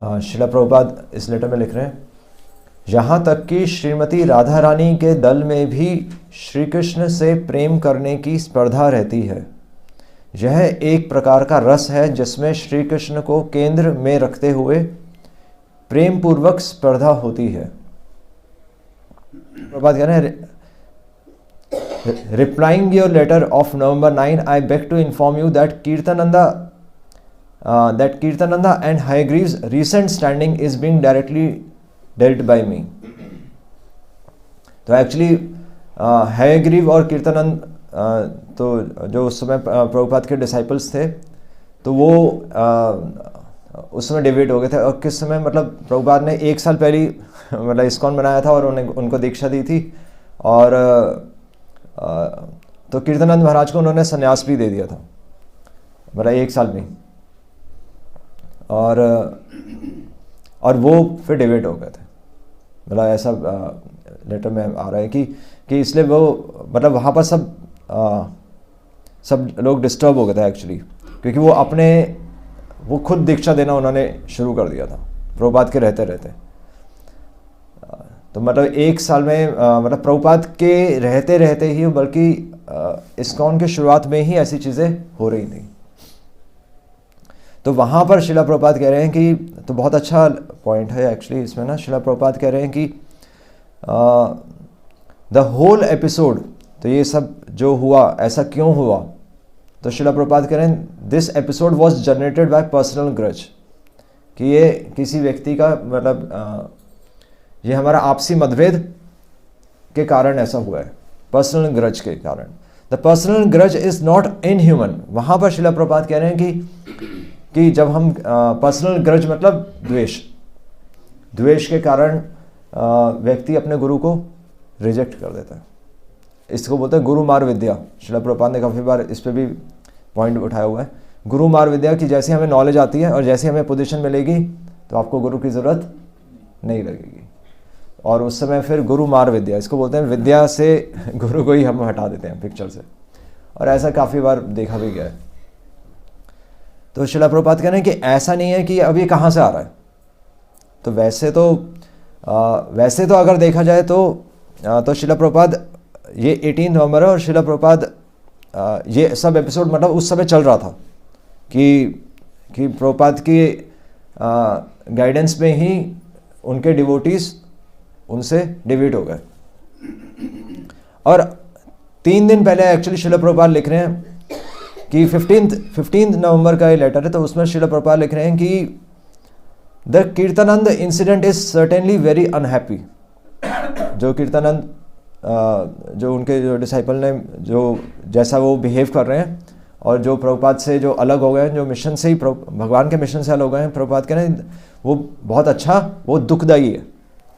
श्रीला प्रभुपाद इस लेटर में लिख रहे हैं, यहाँ तक कि श्रीमती राधा रानी के दल में भी श्री कृष्ण से प्रेम करने की स्पर्धा रहती है। यह एक प्रकार का रस है जिसमें श्री कृष्ण को केंद्र में रखते हुए प्रेम पूर्वक स्पर्धा होती है। प्रभुपाद कह रहे हैं, replying your letter of November 9, I beg to inform you that Kirtananda and Hayagreev's recent standing is being directly dealt by me. तो एक्चुअली हायग्रीव और कीर्तनंद तो जो उस समय प्रभुपाद के डिसाइपल्स थे, तो वो उस समय डिबेट हो गए थे। और किस समय, मतलब प्रभुपाद ने 1 साल पहले मतलब इस्कॉन बनाया था और उनको दीक्षा दी थी, और तो कीर्तनंद महाराज को उन्होंने संन्यास भी दे दिया था, मतलब 1 साल में। और वो फिर डिबेट हो गए थे, मतलब ऐसा लेटर में आ रहा है कि इसलिए वो मतलब वहाँ पर सब लोग डिस्टर्ब हो गए थे एक्चुअली, क्योंकि वो खुद दीक्षा देना उन्होंने शुरू कर दिया था प्रभुपाद के रहते रहते। तो मतलब 1 साल में मतलब प्रभुपाद के रहते रहते ही, बल्कि इस्कॉन के शुरुआत में ही ऐसी चीज़ें हो रही थी। तो वहाँ पर शिला प्रभुपाद कह रहे हैं कि, तो बहुत अच्छा पॉइंट है एक्चुअली इसमें ना, शिला प्रभुपाद कह रहे हैं कि द होल एपिसोड, तो ये सब जो हुआ ऐसा क्यों हुआ, तो शिला प्रभुपाद कह रहे हैं this episode was generated by personal grudge, कि ये किसी व्यक्ति का मतलब ये हमारा आपसी मतभेद के कारण ऐसा हुआ है, पर्सनल ग्रज के कारण। The personal grudge is not inhuman. वहाँ पर शिला प्रभुपाद कह रहे हैं कि जब हम पर्सनल ग्रज मतलब द्वेष के कारण व्यक्ति अपने गुरु को रिजेक्ट कर देता है, इसको बोलते हैं गुरु मार विद्या। शिला प्रभुपाद ने काफ़ी बार इस पर भी पॉइंट उठाया हुआ है, गुरु मार विद्या, कि जैसे हमें नॉलेज आती है और जैसे हमें पोजीशन मिलेगी तो आपको गुरु की ज़रूरत नहीं लगेगी, और उस समय फिर गुरु मार विद्या, इसको बोलते हैं विद्या से गुरु को ही हम हटा देते हैं पिक्चर से, और ऐसा काफ़ी बार देखा भी गया है। तो शिला प्रभुपाद कह रहे हैं कि ऐसा नहीं है कि अब ये कहाँ से आ रहा है। तो वैसे तो अगर देखा जाए तो शिला प्रभुपाद ये 18 नवंबर है, और शिला प्रभुपाद ये सब एपिसोड मतलब उस समय चल रहा था कि प्रभुपाद की गाइडेंस में ही उनके डिवोटीज उनसे डिबेट हो गए। और 3 दिन पहले एक्चुअली शिला प्रभुपाद लिख रहे हैं कि 15 नवंबर का ये लेटर है, तो उसमें शिला प्रभुपाद लिख रहे हैं कि the Kirtanananda incident is certainly very unhappy. जो कीर्तनंद जो उनके जो डिसाइपल ने जो जैसा वो बिहेव कर रहे हैं, और जो प्रभुपाद से जो अलग हो गए हैं, जो मिशन से ही भगवान के मिशन से अलग हो गए हैं, प्रभुपाद कह रहे हैं वो बहुत अच्छा, वो दुखदायी है,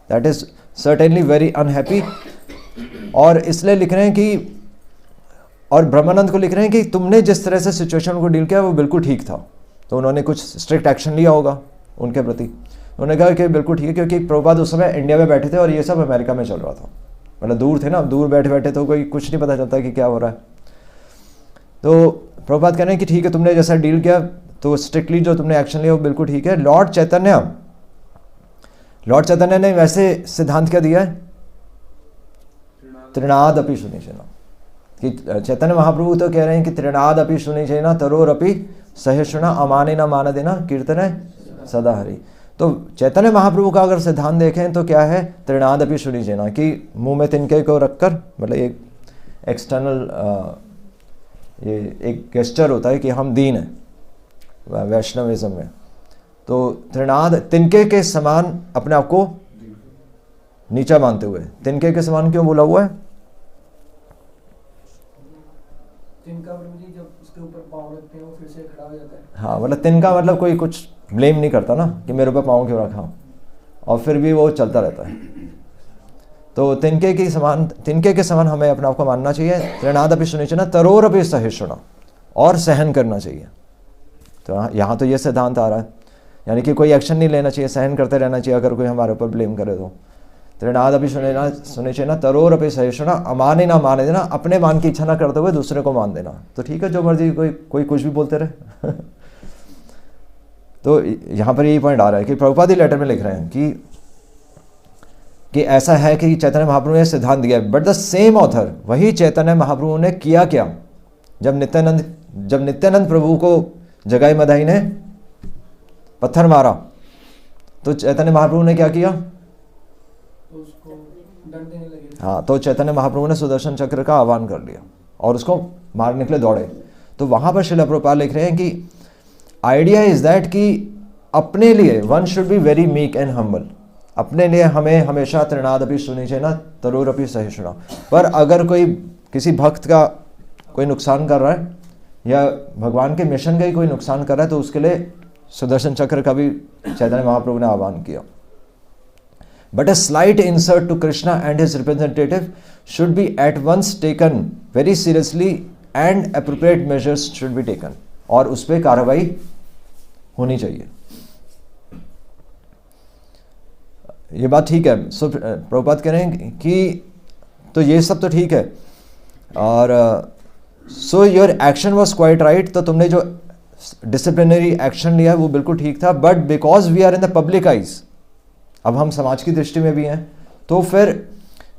that is certainly very unhappy. और इसलिए लिख रहे हैं कि, और ब्रह्मानंद को लिख रहे हैं कि तुमने जिस तरह से सिचुएशन को डील किया वो बिल्कुल ठीक था। तो उन्होंने कुछ स्ट्रिक्ट एक्शन लिया होगा उनके प्रति। उन्होंने कहा कि बिल्कुल ठीक है, क्योंकि प्रभुपाद उस समय इंडिया में बैठे थे और ये सब अमेरिका में चल रहा था, मतलब दूर थे ना, दूर बैठे बैठे तो कोई कुछ नहीं पता चलता कि क्या हो रहा है। तो प्रभुपाद कह रहे हैं कि ठीक है, तुमने जैसा डील किया तो स्ट्रिक्टली जो तुमने एक्शन लिया वो बिल्कुल ठीक है। लॉर्ड चैतन्य ने वैसे सिद्धांत क्या दिया है, तृणाद अपि सुनिचेना, कि चैतन्य महाप्रभु तो कह रहे हैं कि तृणाद अपि सुनिचेना तरोर अपि सहिष्णुना अमाने न मान देना कीर्तन सदा हरि। तो चैतन्य महाप्रभु का अगर सिद्धांत देखें तो क्या है, तृणाद अपि सुनिचेना, कि मुंह में तिनके को रखकर, मतलब एक एक्सटर्नल ये एक गेस्चर होता है कि हम दीन हैं वैष्णविज्म में। तो तृणाद तिनके के समान अपने आप को नीचा मानते हुए, तिनके के समान क्यों बोला हुआ है, तिनका जी जब उसके ऊपर पाँव रखते हैं वो फिर से खड़ा हो जाता है। हाँ, मतलब तिनका मतलब कोई कुछ ब्लेम नहीं करता ना कि मेरे ऊपर पाँव क्यों रखा, और फिर भी वो चलता रहता है। तो तिनके के समान हमें अपने आप को मानना चाहिए। तृणाद अपि सुनिचेना तरोर अपि सहिष्णुना, और सहन करना चाहिए। तो यहाँ तो ये सिद्धांत आ रहा है, यानी कि कोई एक्शन नहीं लेना चाहिए, सहन करते रहना चाहिए अगर कोई हमारे ऊपर ब्लेम करे तो। तृणाद अपि सुनिचेना तरोर अपि सहिष्णुना अमाने ना माने देना, अपने मान की इच्छा ना करते हुए दूसरे को मान देना। तो ठीक है, जो मर्जी कोई कुछ भी बोलते रहे तो यहाँ पर यही पॉइंट आ रहा है कि प्रभुपाद ही लेटर में लिख रहे हैं कि ऐसा है कि चैतन्य महाप्रभु ने सिद्धांत दिया है, बट द सेम ऑथर, वही चैतन्य महाप्रभु ने किया क्या? जब नित्यानंद प्रभु को जगाई मदाई ने पत्थर मारा तो चैतन्य महाप्रभु ने क्या किया? तो उसको दंड देने लगे। हाँ, तो चैतन्य महाप्रभु ने सुदर्शन चक्र का आह्वान कर लिया और उसको मारने के लिए दौड़े। तो वहां पर श्रील प्रभुपाद लिख रहे हैं कि आइडिया इज दैट कि अपने लिए one should be very meek and humble. अपने लिए हमें हमेशा तृणादपि सुनिचेना तरुरपि सहिष्णुना। पर अगर कोई किसी भक्त का कोई नुकसान कर रहा है या भगवान के मिशन का ही कोई नुकसान कर रहा है तो उसके लिए सुदर्शन चक्र का भी चैतन्य महाप्रभु ने आह्वान किया। But a slight insult to Krishna and his representative should be at once taken very seriously and appropriate measures should be taken। और उस पर कार्रवाई होनी चाहिए। ये बात ठीक है। सो प्रभुपाद कह रहे हैं कि तो ये सब तो ठीक है और so your action was quite right. तो तुमने जो डिसिप्लिनरी एक्शन लिया वो बिल्कुल ठीक था, but because we are in the public eyes, अब हम समाज की दृष्टि में भी हैं, तो फिर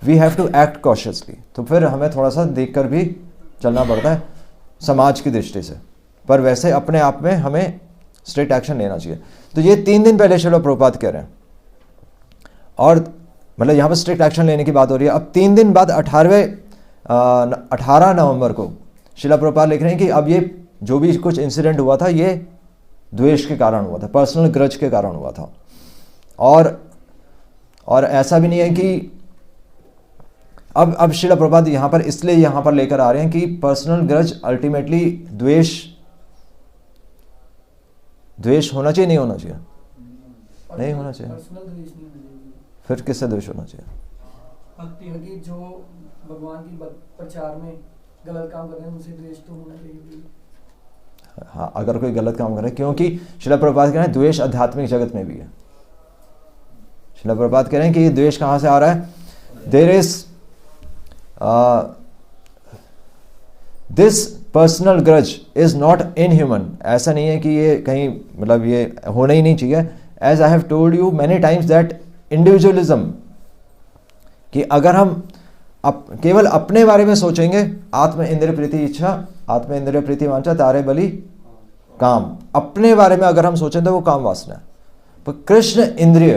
we have to act cautiously. तो फिर हमें थोड़ा सा देखकर भी चलना पड़ता है समाज की दृष्टि से, पर वैसे अपने आप में हमें स्ट्रिक्ट एक्शन लेना चाहिए। तो ये 3 दिन पहले श्रील प्रभुपाद कह रहे हैं और मतलब यहाँ पर स्ट्रिक्ट एक्शन लेने की बात हो रही है। अब 3 दिन बाद 18 नवंबर को श्रील प्रभुपाद लिख रहे हैं कि अब ये जो भी कुछ इंसिडेंट हुआ था ये द्वेष के कारण हुआ था, पर्सनल ग्रज के कारण हुआ था। और ऐसा भी नहीं है कि अब श्रील प्रभुपाद यहाँ पर इसलिए यहाँ पर लेकर आ रहे हैं कि पर्सनल ग्रज अल्टीमेटली द्वेष होना चाहिए, नहीं होना चाहिए? नहीं होना चाहिए। पर्सनल द्वेष नहीं होना चाहिए। फिर किससे द्वेष होना चाहिए? भक्ति की जो भगवान की प्रचार में गलत काम कर रहे हैं उनसे द्वेष तो होना चाहिए। हाँ, अगर कोई गलत काम करे, क्योंकि श्रील प्रभुपाद कह रहे हैं द्वेष आध्यात्मिक जगत में भी है। श्रील प्रभुपाद कह रहे हैं कि ये द्वेष कहाँ से आ रहा है? There is this personal grudge is not inhuman. ऐसा नहीं है कि ये कहीं मतलब ये होना ही नहीं चाहिए। As I have told you many times that individualism, कि अगर हम केवल अपने बारे में सोचेंगे, आत्म इंद्रिय प्रीति इच्छा, आत्म इंद्रिय प्रीति वांछा तारे बलि काम, अपने बारे में अगर हम सोचें तो वो काम वासना है। पर कृष्ण इंद्रिय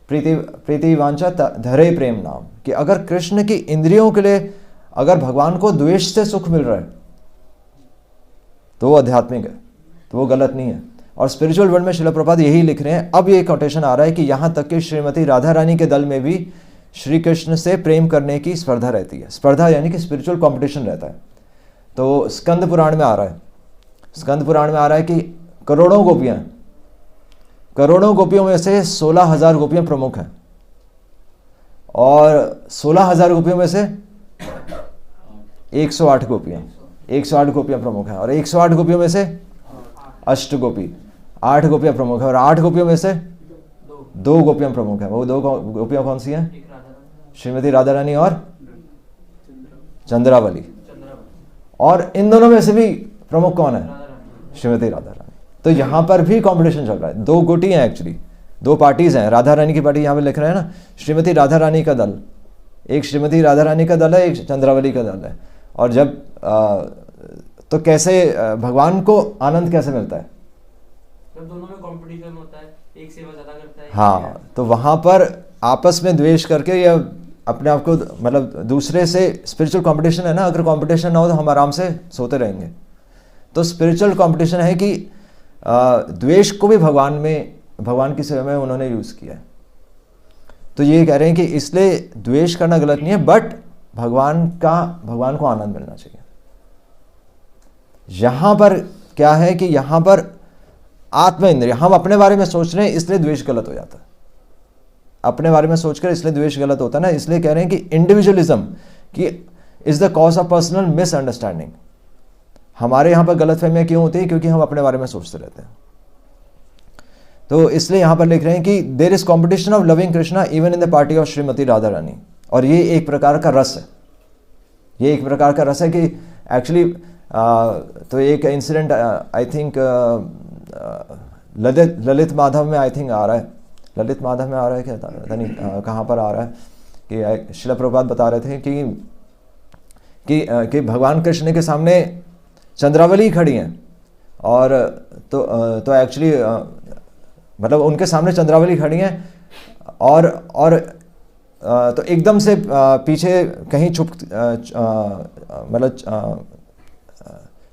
प्रीति वांछा धरे प्रेम नाम, कि अगर कृष्ण की इंद्रियों के लिए अगर भगवान को द्वेष से सुख मिल रहा है तो वो आध्यात्मिक है, तो वो गलत नहीं है। और स्पिरिचुअल वर्ल्ड में श्रील प्रभुपाद यही लिख रहे हैं। अब ये कोटेशन आ रहा है कि यहाँ तक कि श्रीमती राधा रानी के दल में भी श्री कृष्ण से प्रेम करने की स्पर्धा रहती है। स्पर्धा यानी कि स्पिरिचुअल कंपटीशन रहता है। तो स्कंद पुराण में आ रहा है, स्कंद पुराण में आ रहा है कि करोड़ों गोपियों में से 16,000 गोपियां प्रमुख हैं और 16,000 गोपियों में से 108 गोपियां प्रमुख हैं और 108 गोपियों में से अष्ट गोपी, 8 गोपियां प्रमुख है और 8 गोपियों में से 2 गोपियां प्रमुख हैं। वो 2 गोपियां कौन सी हैं? श्रीमती राधा रानी और चंद्रावली। और इन दोनों में से भी प्रमुख कौन है? श्रीमती राधा रानी। तो यहां पर भी कंपटीशन चल रहा है। 2 गुटी हैं, एक्चुअली 2 पार्टीज हैं। राधा रानी की पार्टी यहां पे लिख रहे हैं ना, श्रीमती राधा रानी का दल, एक श्रीमती राधा रानी का दल है, एक चंद्रावली का दल है। और जब तो कैसे भगवान को आनंद कैसे मिलता है? जब दोनों में कंपटीशन होता है, एक सेवा ज्यादा करता है। हाँ, तो वहां पर आपस में द्वेष करके या अपने आप को मतलब दूसरे से स्पिरिचुअल कंपटीशन है ना। अगर कंपटीशन ना हो तो हम आराम से सोते रहेंगे। तो स्पिरिचुअल कंपटीशन है कि द्वेष को भी भगवान की सेवा में उन्होंने यूज किया है। तो ये कह रहे हैं कि इसलिए द्वेष करना गलत नहीं है, बट भगवान को आनंद मिलना चाहिए। यहां पर क्या है कि यहां पर आत्म इंद्रिय, हम अपने बारे में सोच रहे हैं इसलिए द्वेष गलत हो जाता है। अपने बारे में सोचकर इसलिए द्वेष गलत होता है ना। इसलिए कह रहे हैं कि इंडिविजुअलिज्म की is the cause of personal misunderstanding. हमारे यहां पर गलतफहमियां क्यों होती है? क्योंकि हम अपने बारे में सोचते रहते हैं। तो इसलिए यहां पर लिख रहे हैं कि there is competition of loving Krishna even in the party of Shrimati Radha Rani. और ये एक प्रकार का रस है, ये एक प्रकार का रस है कि एक्चुअली तो एक incident I think Lalit Madhav में आई थिंक आ रहा है, ललित माधव में आ रहा है क्या, पता नहीं कहाँ पर आ रहा है कि श्रील प्रभुपाद बता रहे थे कि भगवान कृष्ण के सामने चंद्रावली खड़ी हैं, और तो एक्चुअली मतलब उनके सामने चंद्रावली खड़ी हैं, और तो एकदम से पीछे कहीं मतलब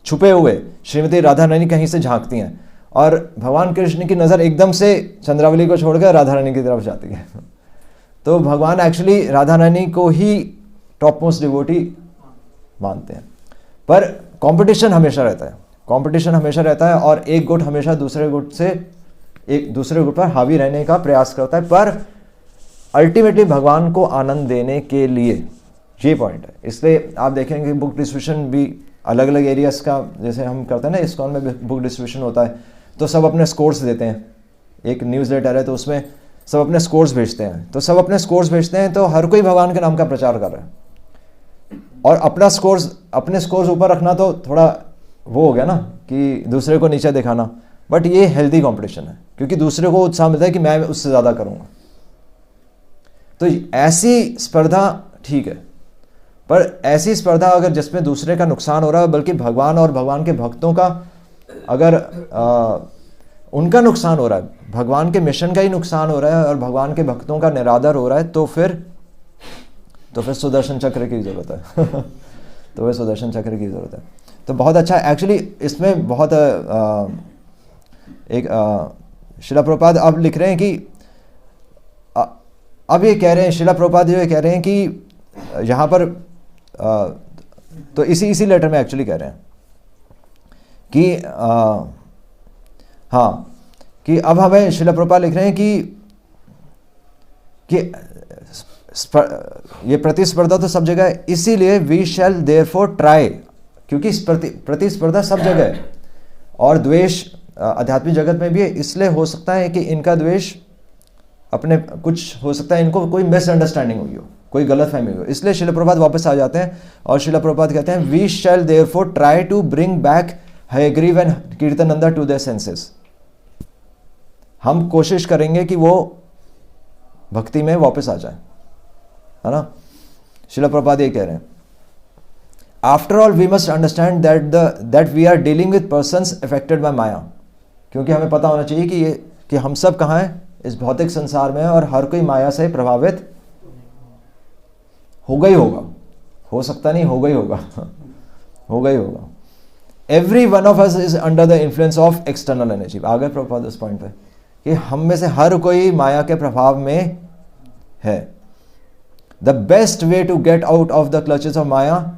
छुपे हुए श्रीमती राधा रानी कहीं से झांकती हैं, और भगवान कृष्ण की नज़र एकदम से चंद्रावली को छोड़कर राधा रानी की तरफ जाती है। तो भगवान एक्चुअली राधा रानी को ही टॉप मोस्ट डिवोटी मानते हैं। पर कंपटीशन हमेशा रहता है, कंपटीशन हमेशा रहता है, और एक गुट हमेशा दूसरे गुट से एक दूसरे गुट पर हावी रहने का प्रयास करता है, पर अल्टीमेटली भगवान को आनंद देने के लिए, ये पॉइंट है। इसलिए आप देखेंगे कि बुक डिस्ट्रीब्यूशन भी अलग अलग एरियाज का, जैसे हम करते हैं ना, इस्कॉन में भी बुक डिस्ट्रीब्यूशन होता है, तो सब अपने स्कोर्स देते हैं। एक न्यूज़लेटर है तो उसमें सब अपने स्कोर्स भेजते हैं, तो सब अपने स्कोर्स भेजते हैं, तो हर कोई भगवान के नाम का प्रचार कर रहा है, और अपने स्कोर्स ऊपर रखना तो थोड़ा वो हो गया ना कि दूसरे को नीचे दिखाना। बट ये हेल्दी कंपटीशन है, क्योंकि दूसरे को उत्साह मिलता है कि मैं उससे ज़्यादा करूँगा। तो ऐसी स्पर्धा ठीक है, पर ऐसी स्पर्धा अगर जिसमें दूसरे का नुकसान हो रहा है, बल्कि भगवान और भगवान के भक्तों का अगर उनका नुकसान हो रहा है, भगवान के मिशन का ही नुकसान हो रहा है, और भगवान के भक्तों का निरादर हो रहा है, तो फिर सुदर्शन चक्र की ज़रूरत है। तो फिर सुदर्शन चक्र की ज़रूरत है। तो बहुत अच्छा एक्चुअली इसमें बहुत एक श्रील प्रभुपाद अब लिख रहे हैं कि अब ये कह रहे हैं, श्रील प्रभुपाद ये कह रहे हैं कि यहाँ पर तो इसी लेटर में एक्चुअली कह रहे हैं कि हाँ, कि अब हमें श्रील प्रभुपाद लिख रहे हैं कि ये प्रतिस्पर्धा तो सब जगह है, इसीलिए वी शैल देयरफॉर ट्राई, क्योंकि प्रतिस्पर्धा सब जगह है, और द्वेष आध्यात्मिक जगत में भी है। इसलिए हो सकता है कि इनका द्वेष अपने कुछ हो सकता है, इनको कोई मिसअंडरस्टैंडिंग हुई हो, कोई गलतफहमी हो। इसलिए श्रील प्रभुपाद वापस आ जाते हैं, और श्रील प्रभुपाद कहते हैं we shall therefore try to bring back Hayagriva and Kirtanananda to their senses. हम कोशिश करेंगे कि वो भक्ति में वापस आ जाए, है ना। श्रील प्रभुपाद ये कह रहे हैं, after all we must understand that we are dealing with persons affected by maya. क्योंकि हमें पता होना चाहिए कि हम सब कहाँ हैं, इस भौतिक संसार में, और हर कोई माया से प्रभावित होगा ही होगा, हो सकता नहीं, होगा ही होगा, होगा ही होगा। Every one of us is under the influence of external energy. आगे प्रभुपाद इस पॉइंट पे कि हम में से हर कोई माया के प्रभाव में है। The best way to get out of the clutches of maya,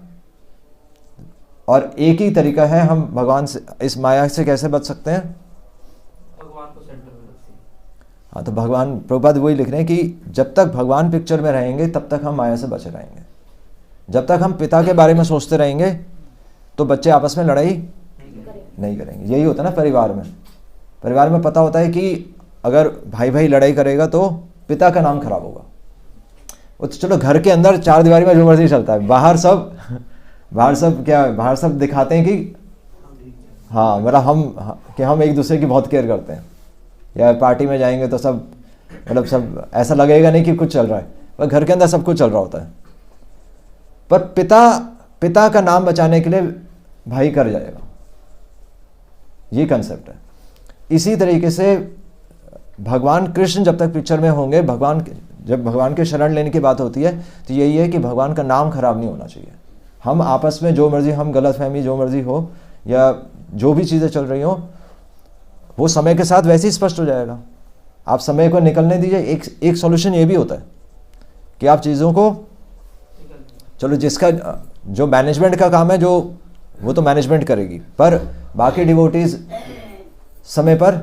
और एक ही तरीका है हम भगवान से, इस माया से कैसे बच सकते हैं, भगवान को सेंटर में रखिए। हाँ, तो भगवान प्रभुपाद वही लिख रहे हैं कि जब तक भगवान पिक्चर में रहेंगे तब तक हम माया से बचे रहेंगे। जब तक हम पिता के बारे में सोचते रहेंगे तो बच्चे आपस में लड़ाई नहीं करेंगे। यही होता है ना परिवार में पता होता है कि अगर भाई भाई लड़ाई करेगा तो पिता का नाम खराब होगा। वो तो चलो घर के अंदर चार दीवारी में जो मर्जी चलता है, बाहर सब दिखाते हैं कि हाँ मतलब हम एक दूसरे की बहुत केयर करते हैं, या पार्टी में जाएंगे तो सब मतलब सब ऐसा लगेगा नहीं कि कुछ चल रहा है, पर घर के अंदर सब कुछ चल रहा होता है। पर पिता का नाम बचाने के लिए भाई कर जाएगा, ये कंसेप्ट है। इसी तरीके से भगवान कृष्ण जब तक पिक्चर में होंगे, जब भगवान के शरण लेने की बात होती है तो यही है कि भगवान का नाम खराब नहीं होना चाहिए। हम आपस में जो मर्जी, हम गलतफहमी जो मर्जी हो या जो भी चीज़ें चल रही हो, वो समय के साथ वैसे ही स्पष्ट हो जाएगा। आप समय को निकलने दीजिए। एक सॉल्यूशन ये भी होता है कि आप चीज़ों को, चलो जिसका जो मैनेजमेंट का काम है जो वो तो मैनेजमेंट करेगी, पर बाकी डिवोटीज समय पर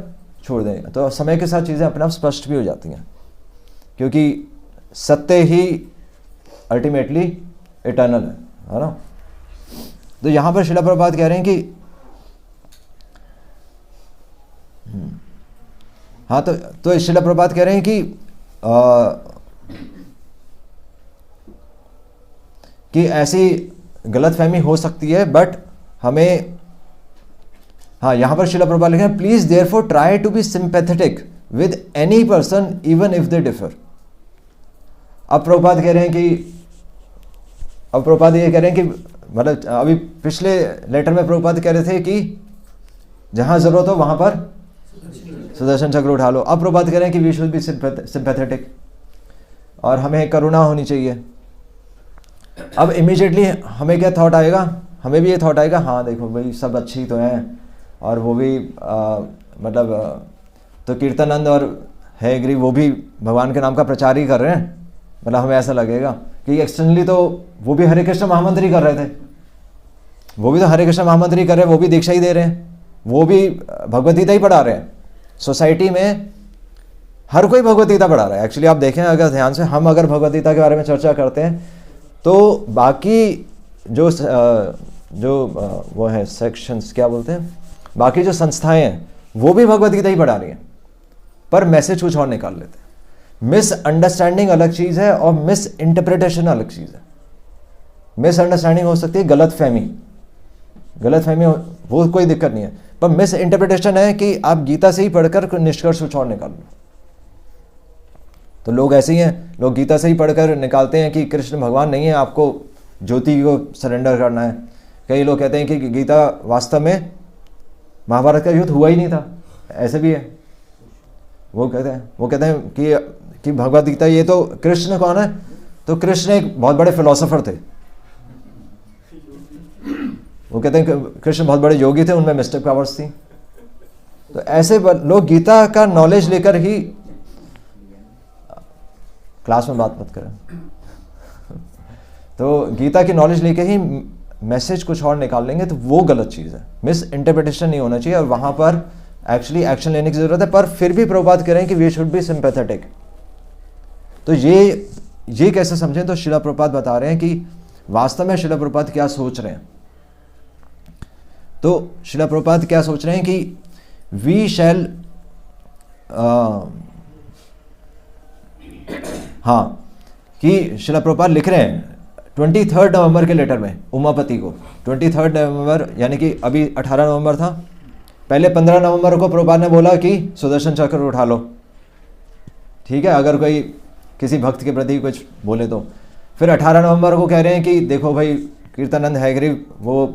छोड़ दें, तो समय के साथ चीज़ें अपने आप स्पष्ट भी हो जाती हैं, क्योंकि सत्य ही अल्टीमेटली इटर्नल है ना। तो यहाँ पर श्रील प्रभुपाद कह रहे हैं कि हाँ, तो श्रील प्रभुपाद कह रहे हैं कि ऐसी गलतफहमी हो सकती है, बट हमें हाँ, यहाँ पर शिला प्रभुपाद लिखे हैं, please therefore try to be sympathetic with any person even if they differ. अब प्रभुपाद कह रहे हैं कि, अब प्रभुपाद ये कह रहे हैं कि मतलब अभी पिछले लेटर में प्रभुपाद कह रहे थे कि जहां जरूरत हो वहां पर सुदर्शन चक्र उठा लो। अब प्रभुपाद कह रहे हैं कि वी शुड बी सिंपैथेटिक और हमें करुणा होनी चाहिए। अब इमीडिएटली हमें क्या थॉट आएगा, हमें भी ये थॉट आएगा, हाँ देखो भाई सब अच्छी तो हैं और वो भी मतलब तो कीर्तनानंद और हैग्रीव वो भी भगवान के नाम का प्रचार ही कर रहे हैं। मतलब हमें ऐसा लगेगा कि एक्सटर्नली तो वो भी हरे कृष्ण महामंत्र ही कर रहे थे, वो भी तो हरे कृष्ण महामंत्र ही कर रहे हैं, वो भी दीक्षा ही दे रहे हैं, वो भी भगवद गीता ही पढ़ा रहे हैं। सोसाइटी में हर कोई भगवद गीता पढ़ा रहा है। एक्चुअली आप देखें अगर ध्यान से, हम अगर भगवद गीता के बारे में चर्चा करते हैं तो बाकी जो वो है सेक्शंस क्या बोलते हैं, बाकी जो संस्थाएं हैं वो भी भगवद गीता ही पढ़ा रही हैं, पर मैसेज कुछ और निकाल लेते हैं। मिस अंडरस्टैंडिंग अलग चीज है और मिस इंटरप्रिटेशन अलग चीज है। मिस अंडरस्टैंडिंग हो सकती है, गलत फहमी वो कोई दिक्कत नहीं है, पर मिस इंटरप्रिटेशन है कि आप गीता से ही पढ़कर निष्कर्ष कुछ और निकाल लो। तो लोग ऐसे ही हैं, लोग गीता से ही पढ़कर निकालते हैं कि कृष्ण भगवान नहीं है, आपको ज्योति को सरेंडर करना है। कई लोग कहते हैं कि गीता वास्तव में महाभारत का युद्ध हुआ ही नहीं था, ऐसे भी है। वो कहते हैं कि भगवद गीता, ये तो कृष्ण कौन है, तो कृष्ण एक बहुत बड़े फिलोसोफर थे। वो कहते हैं कि कृष्ण बहुत बड़े योगी थे, उनमें मिस्टिक पावर्स थी। तो ऐसे लोग गीता का नॉलेज लेकर ही, क्लास में बात मत करें, तो गीता की नॉलेज लेके ही मैसेज कुछ और निकाल लेंगे तो वो गलत चीज़ है। मिस इंटरप्रिटेशन नहीं होना चाहिए और वहाँ पर एक्चुअली एक्शन लेने की ज़रूरत है। पर फिर भी प्रभुपाद कह रहे हैं कि वी शुड बी सिंपैथेटिक। तो ये कैसे समझें, तो शिला प्रभुपाद बता रहे हैं कि वास्तव में शिला प्रभुपाद क्या सोच रहे हैं। तो शिला प्रभुपाद क्या सोच रहे हैं कि वी शैल कि शिला प्रभुपाद लिख रहे हैं 23 नवंबर के लेटर में उमापति को। 23 नवंबर यानी कि अभी 18 नवंबर था, पहले 15 नवंबर को प्रभुपाद ने बोला कि सुदर्शन चक्र उठा लो, ठीक है, अगर कोई किसी भक्त के प्रति कुछ बोले तो। फिर 18 नवंबर को कह रहे हैं कि देखो भाई कीर्तनानंद हैग्रीव वो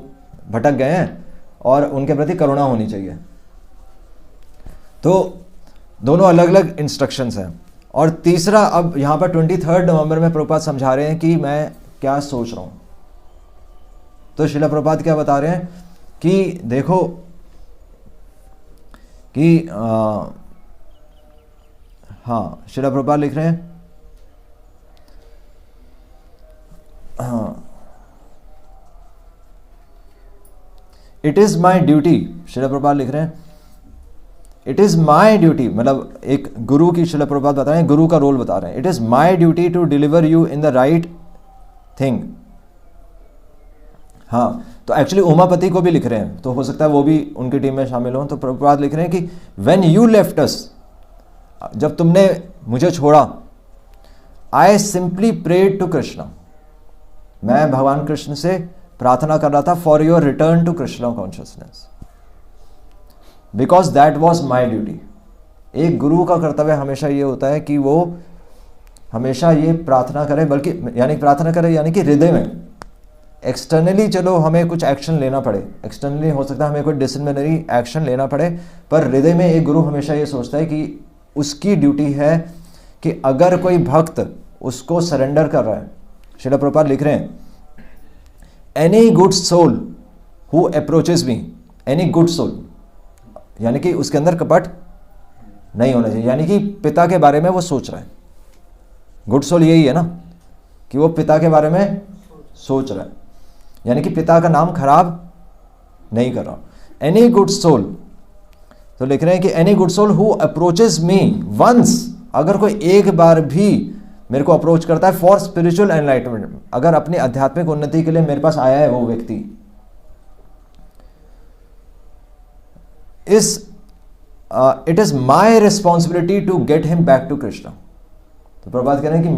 भटक गए हैं और उनके प्रति करुणा होनी चाहिए। तो दोनों अलग अलग इंस्ट्रक्शंस हैं। और तीसरा, अब यहाँ पर 23 नवंबर में प्रभुपाद समझा रहे हैं कि मैं क्या सोच रहा हूँ। तो शिला प्रभुपाद क्या बता रहे हैं कि देखो कि शिला प्रभुपाद लिख रहे हैं, इट इज माई ड्यूटी, शिला प्रभुपाद लिख रहे हैं इट इज माई ड्यूटी, मतलब एक गुरु की शिला प्रभुपाद बता रहे हैं, गुरु का रोल बता रहे हैं। It is my duty to deliver you in the right thing. तो एक्चुअली उमापति को भी लिख रहे हैं, तो हो सकता है वो भी उनकी टीम में शामिल हो। तो प्रभुपाद लिख रहे हैं कि व्हेन यू लेफ्ट अस, जब तुमने मुझे छोड़ा, I simply prayed to Krishna, मैं भगवान कृष्ण से प्रार्थना कर रहा था for your return to Krishna consciousness, because that was my duty. एक गुरु का कर्तव्य हमेशा ये होता है कि वो हमेशा ये प्रार्थना करे, बल्कि यानी प्रार्थना करे यानी कि हृदय में। एक्सटर्नली चलो हमें कुछ एक्शन लेना पड़े, एक्सटर्नली हो सकता है हमें कोई डिसिप्लिनरी एक्शन लेना पड़े, पर हृदय में एक गुरु हमेशा ये सोचता है कि उसकी ड्यूटी है कि अगर कोई भक्त उसको सरेंडर कर रहा है। श्रील प्रभुपाद लिख रहे हैं, any good soul who approaches me, any good soul यानी कि उसके अंदर कपट नहीं होना चाहिए, यानी कि पिता के बारे में वो सोच रहा है। गुड सोल यही है ना कि वो पिता के बारे में सोच रहा है, यानी कि पिता का नाम खराब नहीं कर रहा। एनी गुड सोल, तो लिख रहे हैं कि any good soul who approaches me once, अगर कोई एक बार भी मेरे को अप्रोच करता है फॉर स्पिरिचुअल एनलाइटमेंट, अगर अपनी आध्यात्मिक उन्नति के लिए मेरे पास आया है वो व्यक्ति, it is my responsibility to get him back to Krishna. तो प्रभुपाद कह रहे हैं कि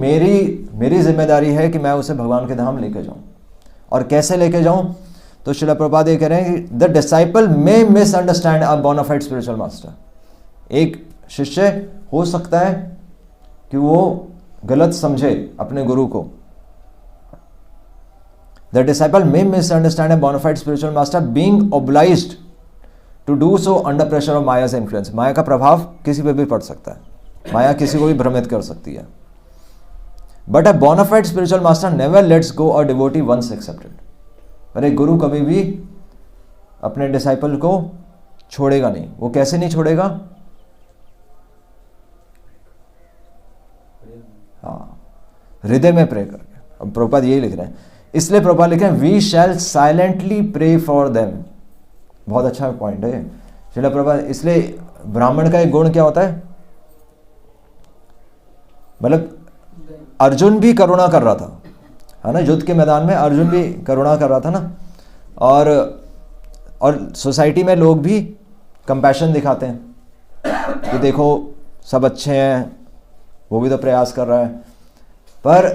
मेरी जिम्मेदारी है कि मैं उसे भगवान के धाम लेके जाऊं। और कैसे लेके जाऊं, तो श्रील प्रभुपाद ये कह रहे हैं कि the disciple may misunderstand a bona fide spiritual master. एक शिष्य हो सकता है कि वो गलत समझे अपने गुरु को। The disciple may misunderstand a bona fide spiritual master being obliged to do so under pressure of maya's influence. माया का प्रभाव किसी पे भी पड़ सकता है, माया किसी को भी भ्रमित कर सकती है। But a bona fide spiritual master never lets go a devotee once accepted. पर एक गुरु कभी भी अपने डिसाइपल को छोड़ेगा नहीं। वो कैसे नहीं छोड़ेगा? हाँ, हृदय में प्रे करके। अब प्रभुपाद यही लिख रहे हैं, इसलिए प्रभुपाद लिख रहे हैं we shall silently pray for them. बहुत अच्छा पॉइंट है श्रील प्रभुपाद। इसलिए ब्राह्मण का एक गुण क्या होता है? मतलब अर्जुन भी करुणा कर रहा था, है ना, युद्ध के मैदान में अर्जुन भी करुणा कर रहा था ना। और सोसाइटी में लोग भी कंपैशन दिखाते हैं कि देखो सब अच्छे हैं, वो भी तो प्रयास कर रहा है। पर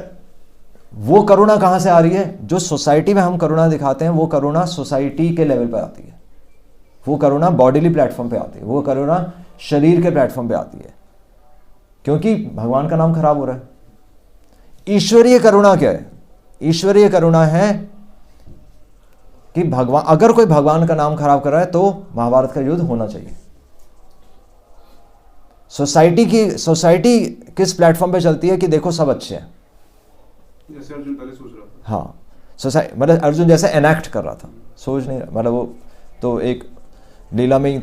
वो करुणा कहाँ से आ रही है? जो सोसाइटी में हम करुणा दिखाते हैं वो करुणा सोसाइटी के लेवल पर आती है, वो करुणा बॉडीली प्लेटफॉर्म पे आती है, वो करुणा शरीर के प्लेटफॉर्म पे आती है, क्योंकि भगवान का नाम खराब हो रहा है। ईश्वरीय करुणा क्या है? ईश्वरीय करुणा है कि भगवान, अगर कोई भगवान का नाम खराब कर रहा है तो महाभारत का युद्ध होना चाहिए। सोसाइटी किस प्लेटफॉर्म पे चलती है कि देखो सब अच्छे हैं, जैसे अर्जुन पहले सोच रहा था। हाँ, सोसाइटी मतलब अर्जुन जैसे एनैक्ट कर रहा था, सोच नहीं, मतलब वो तो एक लीला में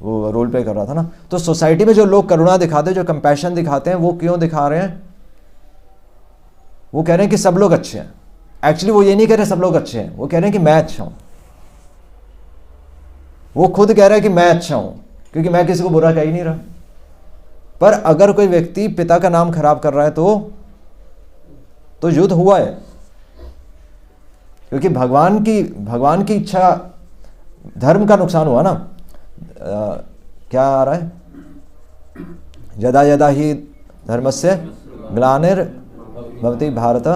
वो रोल प्ले कर रहा था ना। तो सोसाइटी में जो लोग करुणा दिखाते हैं, जो कंपैशन दिखाते हैं, वो क्यों दिखा रहे हैं? वो कह रहे हैं कि सब लोग अच्छे हैं। एक्चुअली वो ये नहीं कह रहे सब लोग अच्छे हैं, वो कह रहे हैं कि मैं अच्छा हूं। वो खुद कह रहा है कि मैं अच्छा हूं क्योंकि मैं किसी को बुरा कह ही नहीं रहा। पर अगर कोई व्यक्ति पिता का नाम खराब कर रहा है तो युद्ध हुआ है, क्योंकि भगवान की इच्छा, धर्म का नुकसान हुआ ना। क्या आ रहा है? यदा यदा ही धर्मस्य ग्लानिर्भवति भारत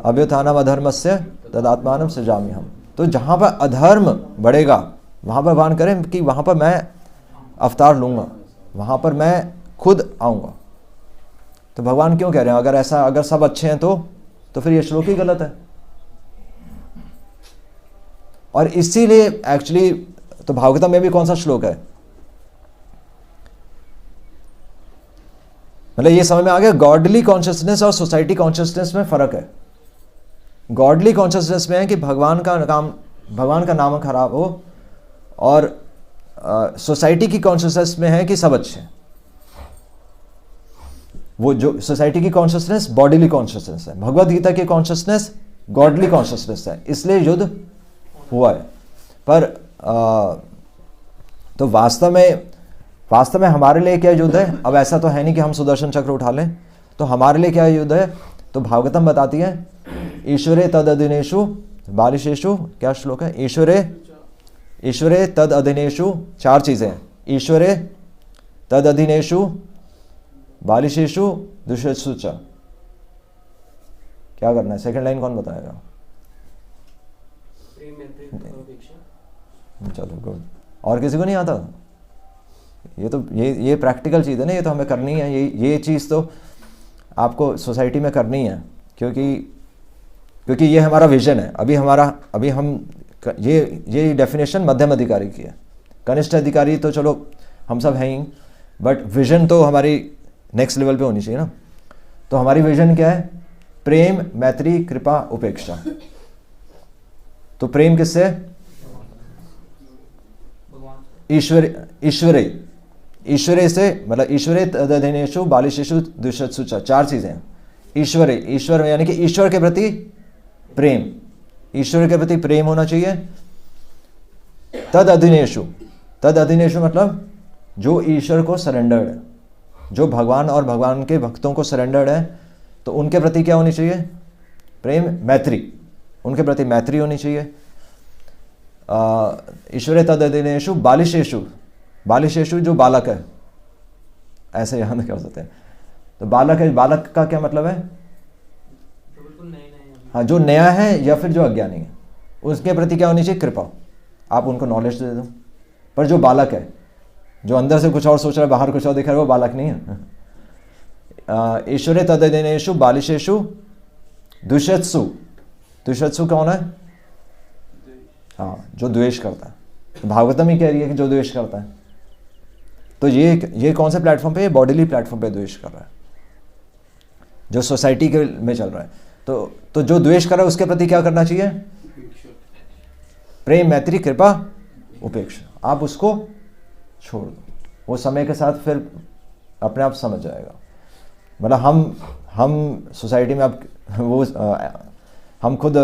अभ्युत्थानम् अधर्मस्य तदात्मानं सृजाम्यहम्। तो जहां पर अधर्म बढ़ेगा वहां पर भगवान करें कि वहां पर मैं अवतार लूंगा, वहां पर मैं खुद आऊंगा। तो भगवान क्यों कह रहे हैं अगर सब अच्छे हैं तो फिर ये श्लोक ही गलत है। और इसीलिए एक्चुअली तो भागवतम में भी कौन सा श्लोक है? मतलब ये समझ में आ गया, गॉडली कॉन्शियसनेस और सोसाइटी कॉन्शियसनेस में फर्क है। गॉडली कॉन्शियसनेस में है कि भगवान का नाम खराब हो, और सोसाइटी की कॉन्शियसनेस में है कि सब अच्छे हैं। वो जो सोसाइटी की कॉन्शियसनेस बॉडीली कॉन्शियसनेस है, भगवद गीता की कॉन्शियसनेस गॉडली कॉन्शियसनेस है, इसलिए युद्ध हुआ है। पर तो वास्तव में हमारे लिए क्या युद्ध है? अब ऐसा तो है नहीं कि हम सुदर्शन चक्र उठा लें, तो हमारे लिए क्या युद्ध है? तो भागवतम बताती है, ईश्वरे तद अधीनेषु बालिशेषु, क्या श्लोक है? ईश्वरे तद अधीनेषु, चार चीजें हैं। ईश्वरे तद अधीनेषु बालिशेषु दुष्यत्सु च। क्या करना है? सेकंड लाइन कौन बताएगा? चलो गुड। और किसी को नहीं आता? ये प्रैक्टिकल चीज़ है ना, ये तो हमें करनी है। ये चीज़ तो आपको सोसाइटी में करनी है, क्योंकि ये हमारा विजन है। अभी हम ये डेफिनेशन मध्यम अधिकारी की है। कनिष्ठ अधिकारी तो चलो हम सब हैं ही, बट विजन तो हमारी नेक्स्ट लेवल पे होनी चाहिए ना। तो हमारी विजन क्या है? प्रेम, मैत्री, कृपा, उपेक्षा। तो प्रेम किससे? ईश्वरे से, मतलब ईश्वरे तदधीनेषु बालिशेषु दुष्यत्सु च, चार चीजें हैं। ईश्वर यानी कि ईश्वर के प्रति प्रेम, ईश्वर के प्रति प्रेम होना चाहिए। तद अधीनेषु मतलब जो ईश्वर को सरेंडर्ड है, जो भगवान और भगवान के भक्तों को सरेंडर्ड है, तो उनके प्रति क्या होनी चाहिए? प्रेम, मैत्री, उनके प्रति मैत्री होनी चाहिए। ईश्वरे तद अधीनेषु बालिशेषु जो बालक है, ऐसे यहाँ कर सकते हैं। तो बालक है, बालक का क्या मतलब है? हाँ, जो नया है या फिर जो अज्ञानी है। उसके प्रति क्या होनी चाहिए? कृपा। आप उनको नॉलेज दे दो। पर जो बालक है, जो अंदर से कुछ और सोच रहा है, बाहर कुछ और दिख रहा है, वो बालक नहीं है। ईश्वरे तददिनेषु बालिशेषु द्विषत्सु। द्विषत्सु कौन है? हाँ, जो द्वेष करता है। तो भागवतम ही कह रही है कि जो द्वेष करता है। तो ये कौन से प्लेटफॉर्म पे? बॉडीली प्लेटफॉर्म पे द्वेष कर रहा है, जो सोसाइटी के में चल रहा है। तो जो द्वेष कर रहा है उसके प्रति क्या करना चाहिए? प्रेम, मैत्री, कृपा, उपेक्षा। आप उसको छोड़ दो, वो समय के साथ फिर अपने आप समझ जाएगा। मतलब हम सोसाइटी में अब वो हम खुद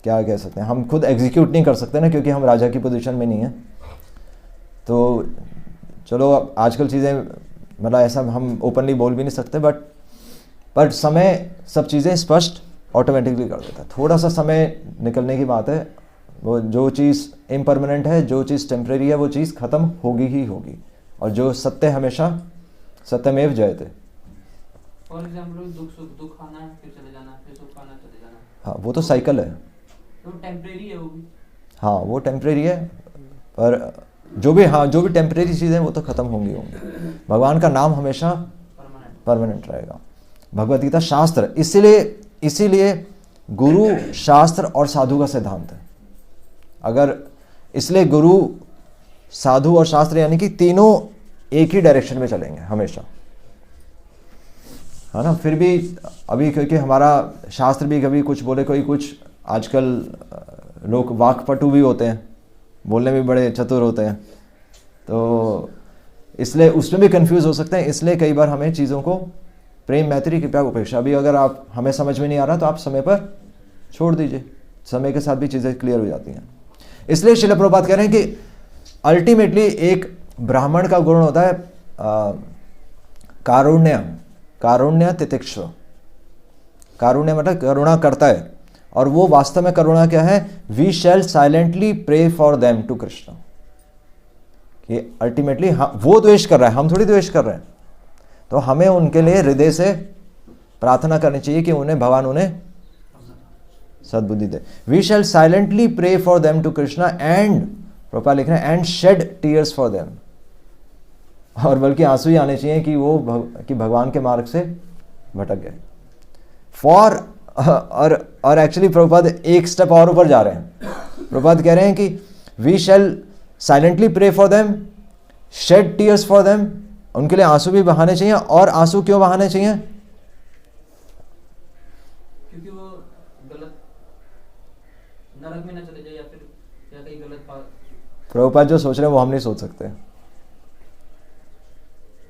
क्या कह सकते हैं, हम खुद एग्जीक्यूट नहीं कर सकते ना, क्योंकि हम राजा की पोजीशन में नहीं है। तो चलो आजकल चीज़ें मतलब ऐसा हम ओपनली बोल भी नहीं सकते, बट समय सब चीज़ें स्पष्ट ऑटोमेटिकली कर देता है। थोड़ा सा समय निकलने की बात है। वो जो चीज़ इम्परमानेंट है, जो चीज़ टेम्परेरी है, वो चीज़ ख़त्म होगी ही होगी। और जो सत्य हमेशा सत्यमेव जयते। फॉर एग्जांपल दुख आना है, फिर चले जाना, फिर सुख आना, चले जाना। हाँ, वो तो साइकिल है। तो टेम्परेरी है वो भी। हाँ, वो टेम्परेरी है, पर जो भी टेम्परेरी चीज़ें हैं वो तो ख़त्म होंगी। भगवान का नाम हमेशा परमानेंट रहेगा। भगवद गीता शास्त्र, इसीलिए गुरु, शास्त्र और साधु का सिद्धांत है। अगर इसलिए गुरु, साधु और शास्त्र यानी कि तीनों एक ही डायरेक्शन में चलेंगे हमेशा, है ना। फिर भी अभी क्योंकि हमारा शास्त्र भी कभी कुछ बोले, कोई कुछ, आजकल लोग वाक्पटु भी होते हैं, बोलने में बड़े चतुर होते हैं, तो इसलिए उसमें भी कंफ्यूज हो सकते हैं। इसलिए कई बार हमें चीज़ों को प्रेम, मैत्री, कृपा, उपेक्षा भी अगर आप हमें समझ में नहीं आ रहा तो आप समय पर छोड़ दीजिए, समय के साथ भी चीज़ें क्लियर हो जाती हैं। इसलिए श्रील प्रभुपाद कह रहे हैं कि अल्टीमेटली एक ब्राह्मण का गुण होता है कारुण्य तितिक्ष। कारुण्य मतलब करुणा करता है, और वो वास्तव में करुणा क्या है? We shall silently pray for them to Krishna. कि अल्टीमेटली वो द्वेष कर रहा है, हम थोड़ी द्वेष कर रहे हैं। तो हमें उनके लिए हृदय से प्रार्थना करनी चाहिए कि भगवान उन्हें सद्बुद्धि दे। We shall silently pray for them to Krishna and, Prabhupada लिख रहे हैं, and shed tears for them. और बल्कि आंसू ही आने चाहिए कि वो भगवान के मार्ग से भटक गए। और एक्चुअली प्रभुपाद एक स्टेप और ऊपर जा रहे हैं। प्रभुपाद कह रहे हैं कि we shall silently pray for them, shed tears for them. उनके लिए आंसू भी बहाने चाहिए। और आंसू क्यों बहाने चाहिए? क्योंकि वो गलत नरक में ना चले जाए, या कहीं गलत बात। प्रभुपाद जो सोच रहे हैं वो हम नहीं सोच सकते।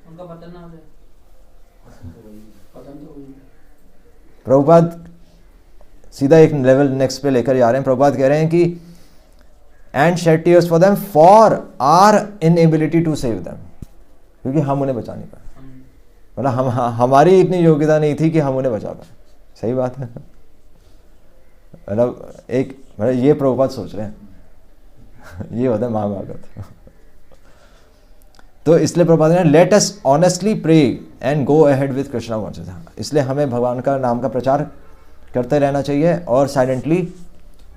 उनका पतन ना हो जाए। प्रभुपाद सीधा एक लेवल नेक्स्ट पे लेकर जा रहे हैं। प्रभुपाद कह रहे हैं कि and shed tears for them for our inability to save them, क्योंकि हम उन्हें बचा नहीं पाए। मतलब हमारी इतनी योग्यता नहीं थी कि हम उन्हें बचा पाए। सही बात है। मतलब ये प्रभुपाद सोच रहे हैं। ये होता है महाभारत। तो इसलिए प्रभुपाद ने let us honestly pray and go ahead with Krishna consciousness. इसलिए हमें भगवान का नाम का प्रचार करते रहना चाहिए और साइलेंटली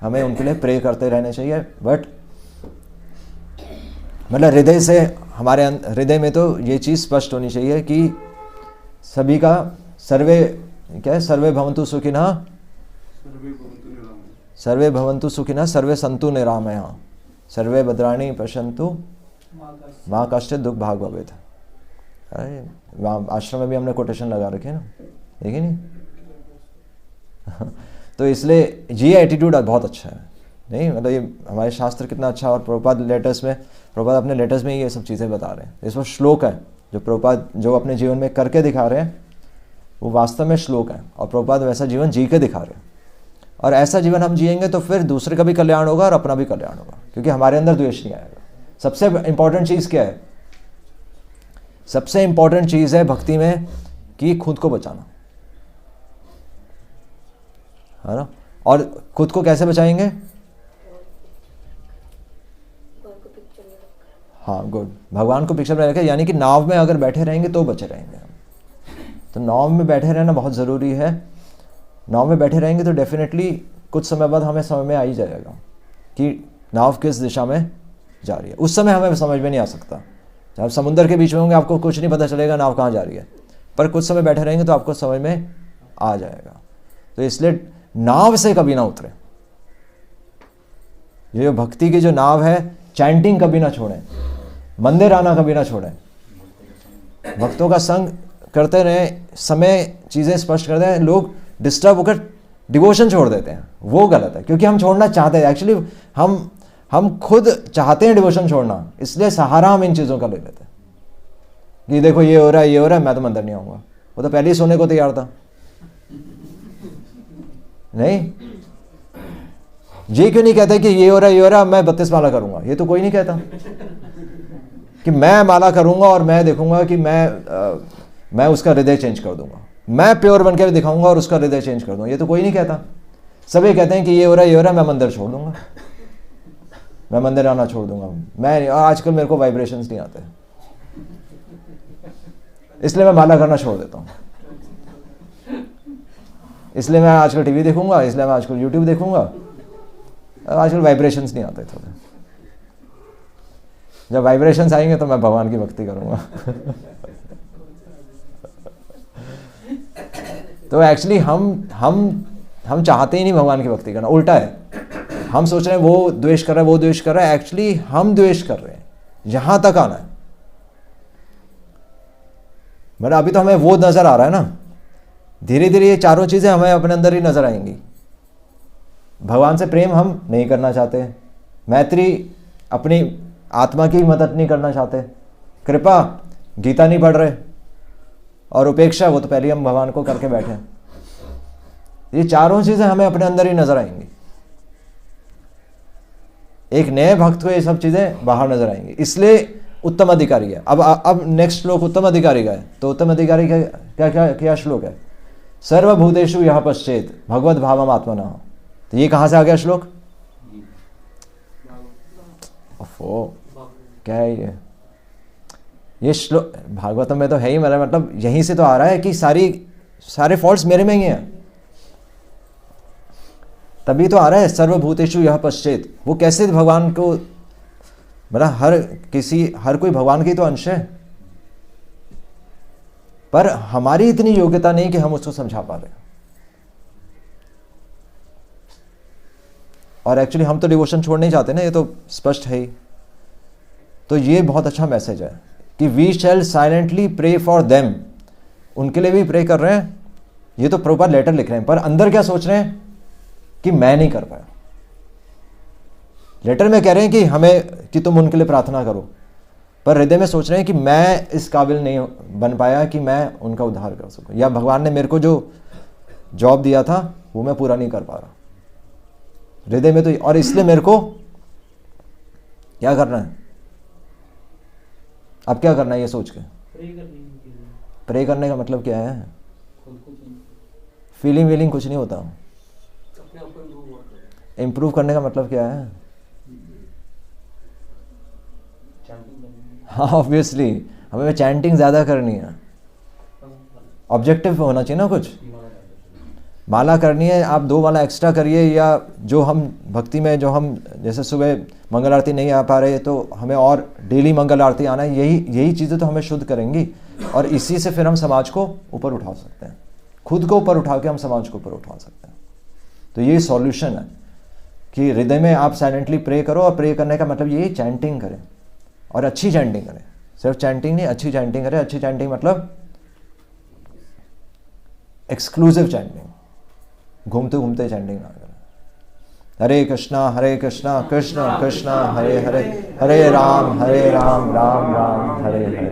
हमें उनके लिए प्रे करते रहना चाहिए। बट मतलब हृदय से, हमारे हृदय में तो ये चीज़ स्पष्ट होनी चाहिए कि सभी का सर्वे भवन्तु सुखिनः, सर्वे भवन्तु सुखिनः, सर्वे सन्तु निरामयाः, सर्वे भद्राणि पश्यन्तु माँ कश्चित् दुःख भाग् भवेत्। अरे वहाँ आश्रम में भी हमने कोटेशन लगा रखे ना, देखिए नहीं। तो इसलिए ये एटीट्यूड बहुत अच्छा है। नहीं मतलब ये हमारे शास्त्र कितना अच्छा। और प्रभुपाद लेटर्स में, प्रभुपाद अपने लेटर्स में ये सब चीज़ें बता रहे हैं। इसमें श्लोक है जो प्रभुपाद जो अपने जीवन में करके दिखा रहे हैं, वो वास्तव में श्लोक है। और प्रभुपाद वैसा जीवन जी के दिखा रहे हैं। और ऐसा जीवन हम जिएंगे तो फिर दूसरे का भी कल्याण होगा और अपना भी कल्याण होगा, क्योंकि हमारे अंदर द्वेष नहीं आएगा। सबसे इंपॉर्टेंट चीज़ क्या है? सबसे इंपॉर्टेंट चीज़ है भक्ति में कि खुद को बचाना, है ना। और खुद को कैसे बचाएंगे? हाँ, गुड। भगवान को पिक्चर में रखें, यानी कि नाव में अगर बैठे रहेंगे तो बचे रहेंगे हम। तो नाव में बैठे रहना बहुत ज़रूरी है। नाव में बैठे रहेंगे तो डेफिनेटली कुछ समय बाद हमें समझ में आ ही जाएगा कि नाव किस दिशा में जा रही है। उस समय हमें समझ में नहीं आ सकता। जब आप समुद्र के बीच में होंगे आपको कुछ नहीं पता चलेगा नाव कहाँ जा रही है, पर कुछ समय बैठे रहेंगे तो आपको समझ में आ जाएगा। तो इसलिए नाव से कभी ना उतरे। ये जो भक्ति की जो नाव है, चैंटिंग कभी ना छोड़ें, मंदिर आना कभी ना छोड़ें, भक्तों का संग करते रहें, समय चीज़ें स्पष्ट करते हैं। लोग डिस्टर्ब होकर डिवोशन छोड़ देते हैं, वो गलत है, क्योंकि हम छोड़ना चाहते हैं। एक्चुअली हम खुद चाहते हैं डिवोशन छोड़ना, इसलिए सहारा हम इन चीज़ों का ले लेते हैं कि देखो ये हो रहा है, ये हो रहा है, मैं तो मंदिर नहीं आऊँगा। वो तो पहले ही सोने को तैयार था। नहीं, ये क्यों नहीं कहते कि ये हो रहा है, ये हो रहा है, मैं 32 माला करूँगा। ये तो कोई नहीं कहता कि मैं माला करूँगा और मैं देखूँगा कि मैं उसका हृदय चेंज कर दूँगा, मैं प्योर बन के भी दिखाऊँगा और उसका हृदय चेंज कर दूँगा। ये तो कोई नहीं कहता। सभी कहते हैं कि ये हो रहा है, ये हो रहा है, मैं मंदिर छोड़ दूँगा, मैं मंदिर आना छोड़ दूँगा। मैं आजकल मेरे को वाइब्रेशंस नहीं आते, इसलिए मैं माला करना छोड़ देता हूँ, इसलिए मैं आजकल टीवी देखूँगा, इसलिए मैं आजकल यूट्यूब देखूँगा। आजकल वाइब्रेशंस नहीं आते थोड़े। जब वाइब्रेशंस आएंगे तो मैं भगवान की भक्ति करूँगा। तो एक्चुअली हम चाहते ही नहीं भगवान की भक्ति करना, उल्टा है। हम सोच रहे हैं वो द्वेष कर रहा है, वो द्वेष कर रहा है, एक्चुअली हम द्वेष कर रहे हैं। यहां तक आना है। मतलब अभी तो हमें वो नजर आ रहा है ना, धीरे धीरे ये चारों चीजें हमें अपने अंदर ही नजर आएंगी। भगवान से प्रेम हम नहीं करना चाहते, मैत्री अपनी आत्मा की मदद नहीं करना चाहते, कृपा गीता नहीं पढ़ रहे, और उपेक्षा वो तो पहले हम भगवान को करके बैठे हैं। ये चारों चीजें हमें अपने अंदर ही नजर आएंगी। एक नए भक्त को ये सब चीजें बाहर नजर आएंगी, इसलिए उत्तम अधिकारी है। अब नेक्स्ट श्लोक उत्तम अधिकारी का है। तो उत्तम अधिकारी का क्या श्लोक है? सर्वभूतेषु यः पश्येत् भगवद भावम आत्मनः। तो ये कहां से आ गया श्लोक? क्या है ये श्लोक? भागवतम में तो है ही, मेरा मतलब यहीं से तो आ रहा है कि सारे फॉल्ट्स मेरे में ही हैं, तभी तो आ रहा है सर्वभूतेषु यः पश्येत्। वो कैसे भगवान को, मतलब हर कोई भगवान की तो अंश है, पर हमारी इतनी योग्यता नहीं कि हम उसको समझा पा रहे। और एक्चुअली हम तो डिवोशन छोड़ नहीं चाहते ना, ये तो स्पष्ट है ही। तो ये बहुत अच्छा मैसेज है कि we shall silently pray for them. उनके लिए भी प्रे कर रहे हैं। ये तो प्रभुपाद लेटर लिख रहे हैं, पर अंदर क्या सोच रहे हैं कि मैं नहीं कर पाया। लेटर में कह रहे हैं कि तुम उनके लिए प्रार्थना करो, पर हृदय में सोच रहे हैं कि मैं इस काबिल नहीं बन पाया कि मैं उनका उद्धार कर सकूं, या भगवान ने मेरे को जो जॉब दिया था वो मैं पूरा नहीं कर पा रहा हृदय में। तो और इसलिए मेरे को क्या करना है, अब क्या करना है, ये सोच के प्रे करने का मतलब क्या है? फीलिंग कुछ नहीं होता। इम्प्रूव करने का मतलब क्या है? हाँ, ऑब्वियसली हमें चैंटिंग ज़्यादा करनी है। ऑब्जेक्टिव होना चाहिए ना कुछ। माला करनी है, आप 2 माला एक्स्ट्रा करिए, या जो हम भक्ति में जो हम जैसे सुबह मंगल आरती नहीं आ पा रहे तो हमें और डेली मंगल आरती आना है। यही चीज़ें तो हमें शुद्ध करेंगी, और इसी से फिर हम समाज को ऊपर उठा सकते हैं। खुद को ऊपर उठा के हम समाज को ऊपर उठा सकते हैं। तो ये सॉल्यूशन है कि हृदय में आप साइलेंटली प्रे करो, और प्रे करने का मतलब ये चैंटिंग करें, और अच्छी चैंटिंग करें। सिर्फ चैंटिंग नहीं, अच्छी चैंटिंग करें। अच्छी चैंटिंग मतलब एक्सक्लूसिव चैंटिंग, घूमते घूमते चैंटिंग ना करें। हरे कृष्णा कृष्ण कृष्ण हरे हरे, हरे राम राम राम हरे हरे।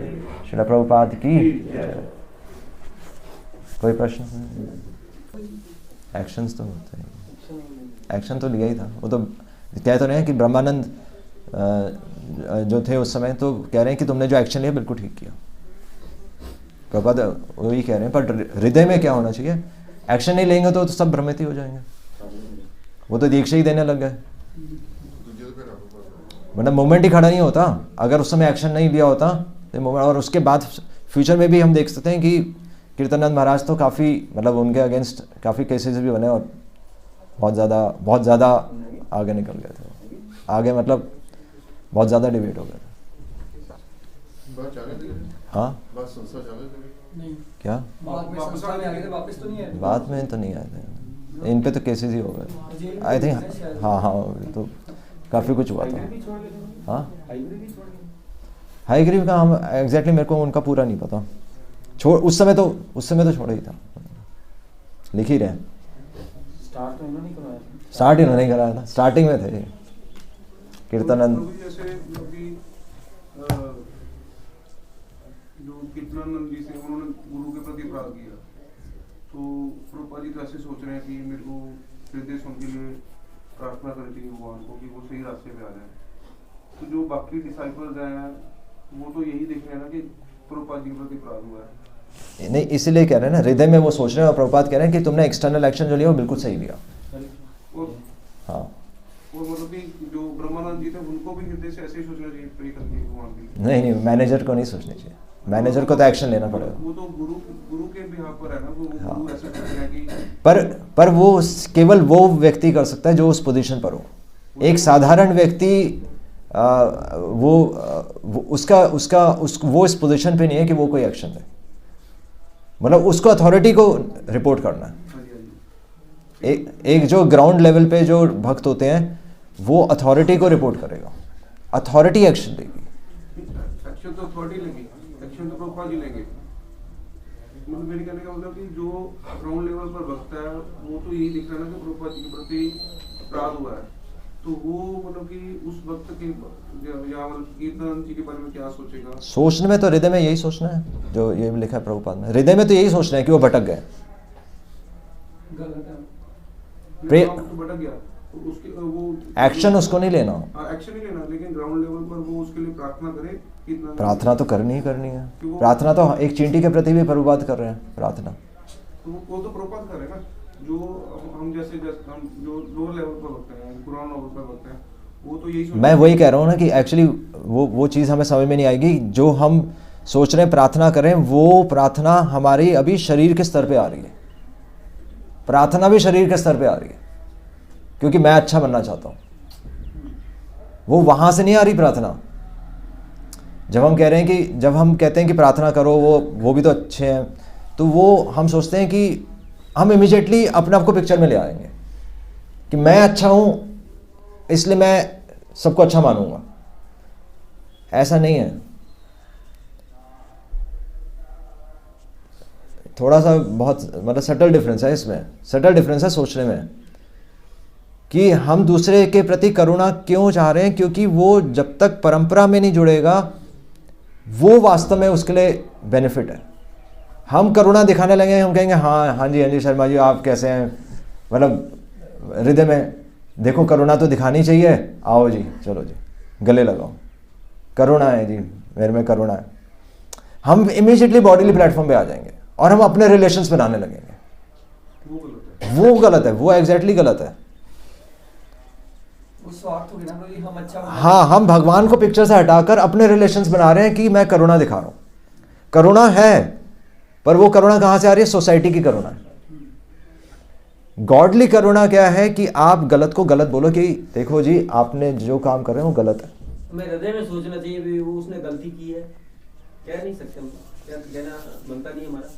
श्रील प्रभुपाद की। कोई प्रश्न? एक्शंस तो होते हैं, एक्शन तो लिया ही था। वो तो कह तो रहे हैं कि ब्रह्मानंद जो थे उस समय तो कह रहे हैं कि तुमने जो एक्शन लिया बिल्कुल ठीक किया। प्रभुपाद वही कह रहे हैं, पर हृदय में क्या होना चाहिए? एक्शन नहीं लेंगे तो सब भ्रमित ही हो जाएंगे। वो तो दीक्षा ही देने लग गए, मतलब मूवमेंट ही खड़ा नहीं होता अगर उस समय एक्शन नहीं लिया होता तो मूवमेंट। और उसके बाद फ्यूचर में भी हम देख सकते हैं कि कीर्तनानंद महाराज तो काफ़ी, मतलब उनके अगेंस्ट काफ़ी केसेस भी बने, और बहुत ज़्यादा आगे निकल गए थे, आगे मतलब बहुत ज़्यादा डिबेट हो गया था। बात चालू थी, हाँ बात संस्था चालू थी। नहीं, क्या बाद में संस्था में आ गए थे, वापस तो नहीं आए थे। बाद में तो नहीं आए थे, इन पे तो केसेस ही हो गए जेल आई में थिंक। थे शायद। हाँ तो काफ़ी कुछ हुआ था। हाँ हाईग्रीव का हम एग्जैक्टली मेरे को उनका पूरा नहीं पता, उस समय तो छोड़ा ही था, लिख ही रहे। स्टार्ट इन्होंने ही कराया था, स्टार्टिंग में थे कीर्तनानंद। प्रभु जी जैसे जो कीर्तनानंद जी से उन्होंने गुरु के प्रति अपराध किया, तो प्रभुपाद जी तो ऐसे सोच रहे हैं कि मेरे को हृदय से उनके लिए प्रार्थना करनी चाहिए भगवान को कि वो सही रास्ते पे आ जाए। तो जो बाकी डिसाइपल्स हैं वो तो यही देख रहे हैं ना कि प्रभुपाद जी के प्रति अपराध हुआ है। नहीं इसीलिए कह रहे हैं ना, हृदय में वो सोच रहे हैं और प्रभुपाद कह रहे हैं कि तुमने एक्सटर्नल एक्शन जो लिया वो बिल्कुल सही लिया। और हाँ और मतलब कि जो ब्रह्मानंद जी थे उनको भी हृदय से ऐसे ही सोचना चाहिए प्रे करके भगवान के लिए। नहीं मैनेजर को नहीं सोचनी चाहिए, मैनेजर को तो एक्शन लेना पड़ेगा। वो तो गुरु के बिहाफ पर है ना, वो गुरु ऐसे कर रहे हैं कि पर वो केवल वो व्यक्ति कर सकता है जो उस पोजीशन पर हो। एक साधारण व्यक्ति वो इस पोजीशन पे नहीं है कि वो कोई एक्शन ले, मतलब उसको अथॉरिटी को रिपोर्ट करना है। हाँ जी, हाँ जी। एक जो ग्राउंड लेवल पे जो भक्त होते हैं वो अथॉरिटी को रिपोर्ट करेगा, अथॉरिटी एक्शन लेगी। एक्शन तो अथॉरिटी लेगी, एक्शन तो प्रभुपाद जी लेंगे। मतलब मेरे कहने का मतलब कि जो ग्राउंड लेवल पर भक्त है वो तो यही दिख रहा है ना कि प्रभुपाद जी के प्रति अपराध हुआ है, तो वो मतलब कि उस वक्त के या मतलब कीर्तनानंद जी के बारे में क्या सोचेगा? सोचने में तो हृदय में यही सोचना है जो ये लिखा है प्रभुपाद में, हृदय में तो यही सोचना है कि वो भटक गए। गलत है। तो भटक गया तो उसके वो एक्शन उसको नहीं लेना, एक्शन नहीं लेना, लेकिन ग्राउंड लेवल पर वो उसके लिए प्रार्थना करे। कीर्तनानंद प्रार्थना तो करनी ही करनी है। प्रार्थना तो एक चींटी के प्रति भी प्रभुपाद कर रहे हैं प्रार्थना। तो वो तो प्रभुपाद कर रहे हैं ना, जो हम जैसे हम जो लोअर लेवल पर होते हैं, ग्राउंड लेवल पर होते हैं, वो तो यही मैं वही कह रहा हूँ ना कि एक्चुअली वो चीज़ हमें समझ में नहीं आएगी। जो हम सोच रहे हैं प्रार्थना करें, वो प्रार्थना हमारी अभी शरीर के स्तर पे आ रही है, प्रार्थना भी शरीर के स्तर पे आ रही है क्योंकि मैं अच्छा बनना चाहता हूँ। वो वहाँ से नहीं आ रही प्रार्थना। जब हम कहते हैं कि प्रार्थना करो, वो भी तो अच्छे हैं, तो वो हम सोचते हैं कि हम इमीडिएटली अपने आप को पिक्चर में ले आएंगे कि मैं अच्छा हूँ इसलिए मैं सबको अच्छा मानूंगा। ऐसा नहीं है। थोड़ा सा बहुत मतलब सटल डिफरेंस है इसमें, सटल डिफरेंस है सोचने में कि हम दूसरे के प्रति करुणा क्यों चाह रहे हैं, क्योंकि वो जब तक परंपरा में नहीं जुड़ेगा वो वास्तव में उसके लिए बेनिफिट है। हम करुणा दिखाने लगे, हम कहेंगे हाँ जी शर्मा जी आप कैसे हैं, मतलब हृदय में देखो करुणा तो दिखानी चाहिए, आओ जी चलो जी गले लगाओ, करुणा है जी मेरे में करुणा है। हम इमीडिएटली बॉडीली प्लेटफॉर्म पे आ जाएंगे और हम अपने रिलेशंस बनाने लगेंगे। वो गलत है, वो एग्जैक्टली गलत है। वो स्वार्थ हो गया ना भाई, हम अच्छा हाँ, हम भगवान को पिक्चर से हटाकर अपने रिलेशंस बना रहे हैं कि मैं करुणा दिखा रहा हूं। करुणा है, पर वो करुणा कहां से आ रही है? सोसाइटी की करुणा है। गॉडली करुणा क्या है कि आप गलत को गलत बोलो कि देखो जी आपने जो काम कर रहे हो वो गलत है। हमें हृदय में सोचना चाहिए भी वो उसने गलती की है, कह नहीं सकते हम, क्या कहना बनता नहीं हमारा।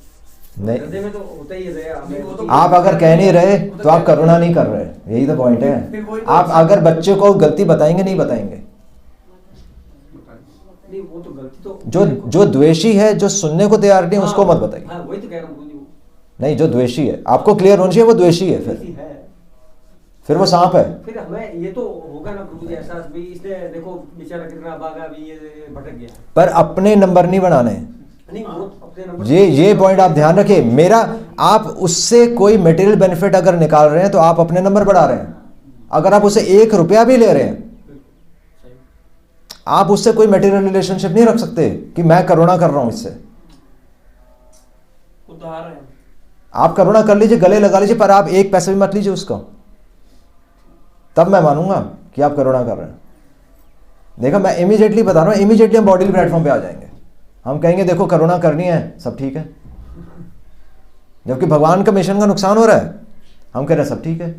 नहीं, हृदय में तो होता ही है हमें। आप अगर कह नहीं रहे तो आप करुणा नहीं कर रहे, यही तो पॉइंट है। आप अगर बच्चे को गलती बताएंगे नहीं बताएंगे, नहीं वो तो गलती तो जो द्वेषी है, जो सुनने को तैयार नहीं उसको मत बताइए। हाँ वही तो कह रहा हूँ। नहीं, जो द्वेषी है आपको क्लियर होना चाहिए वो द्वेषी है, फिर वो सांप है। फिर हमें ये तो होगा ना प्रभु जी एहसास भी, इसने देखो बेचारा कितना भागा भी, ये भटक गया। पर अपने नंबर नहीं बनाने, नहीं वो अपने नंबर ये पॉइंट आप ध्यान रखिए। मेरा आप उससे कोई मटेरियल बेनिफिट अगर निकाल रहे हैं तो आप अपने नंबर बढ़ा रहे हैं। अगर आप उसे 1 रुपया भी ले रहे हैं, आप उससे कोई मटेरियल रिलेशनशिप नहीं रख सकते कि मैं करुणा कर रहा हूं इससे। उधार है, आप करुणा कर लीजिए, गले लगा लीजिए, पर आप 1 पैसा भी मत लीजिए उसका, तब मैं मानूंगा कि आप करुणा कर रहे हैं। देखो मैं इमीडिएटली बता रहा हूं, इमीडिएटली हम बॉडी प्लेटफॉर्म पे आ जाएंगे। हम कहेंगे देखो करुणा करनी है, सब ठीक है, जबकि भगवान का मिशन का नुकसान हो रहा है, हम कह रहे हैं सब ठीक है।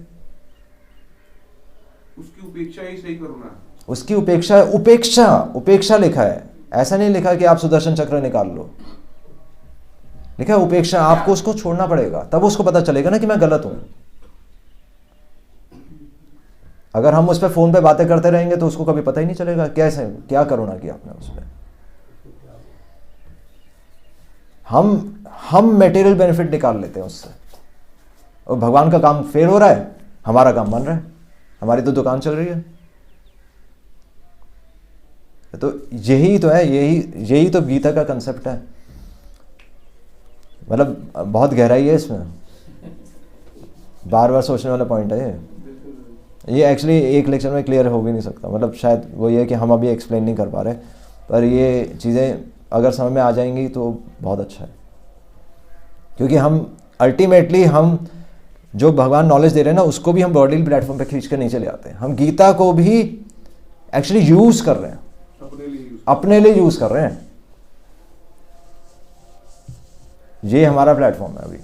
उसकी उपेक्षा ही सही करना है। उसकी उपेक्षा, उपेक्षा उपेक्षा लिखा है, ऐसा नहीं लिखा कि आप सुदर्शन चक्र निकाल लो, लिखा है उपेक्षा। आपको उसको छोड़ना पड़ेगा, तब उसको पता चलेगा ना कि मैं गलत हूं। अगर हम उस पर फोन पे बातें करते रहेंगे तो उसको कभी पता ही नहीं चलेगा कैसे क्या करुणा किया आपने उस पर। हम मटेरियल बेनिफिट निकाल लेते हैं उससे, और भगवान का काम फेल हो रहा है, हमारा काम बन रहा है, हमारी तो दुकान चल रही है। तो यही तो है, यही तो गीता का कंसेप्ट है। मतलब बहुत गहराई है इसमें, बार बार सोचने वाला पॉइंट है ये एक्चुअली एक लेक्चर में क्लियर हो भी नहीं सकता। मतलब शायद वो ये कि हम अभी एक्सप्लेन नहीं कर पा रहे, पर ये चीज़ें अगर समझ में आ जाएंगी तो बहुत अच्छा है। क्योंकि हम अल्टीमेटली हम जो भगवान नॉलेज दे रहे हैं ना, उसको भी हम बॉडी प्लेटफॉर्म पे खींच कर नीचे ले आते हैं। हम गीता को भी एक्चुअली यूज कर रहे हैं, अपने लिए यूज कर रहे हैं। ये हमारा प्लेटफॉर्म है। अभी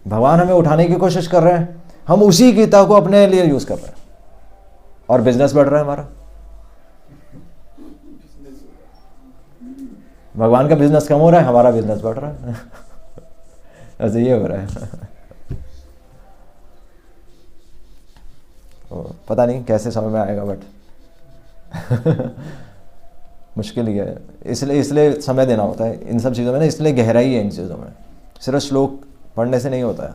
भगवान हमें उठाने की कोशिश कर रहे हैं, हम उसी गीता को अपने लिए यूज कर रहे हैं, और बिजनेस बढ़ रहा है हमारा। भगवान का बिजनेस कम हो रहा है, हमारा बिजनेस बढ़ रहा है। ऐसे ये हो रहा है। पता नहीं कैसे समझ में आएगा, बट मुश्किल ही है। इसलिए समय देना होता है इन सब चीज़ों में ना, इसलिए गहराई है इन चीज़ों में। सिर्फ श्लोक पढ़ने से नहीं होता है।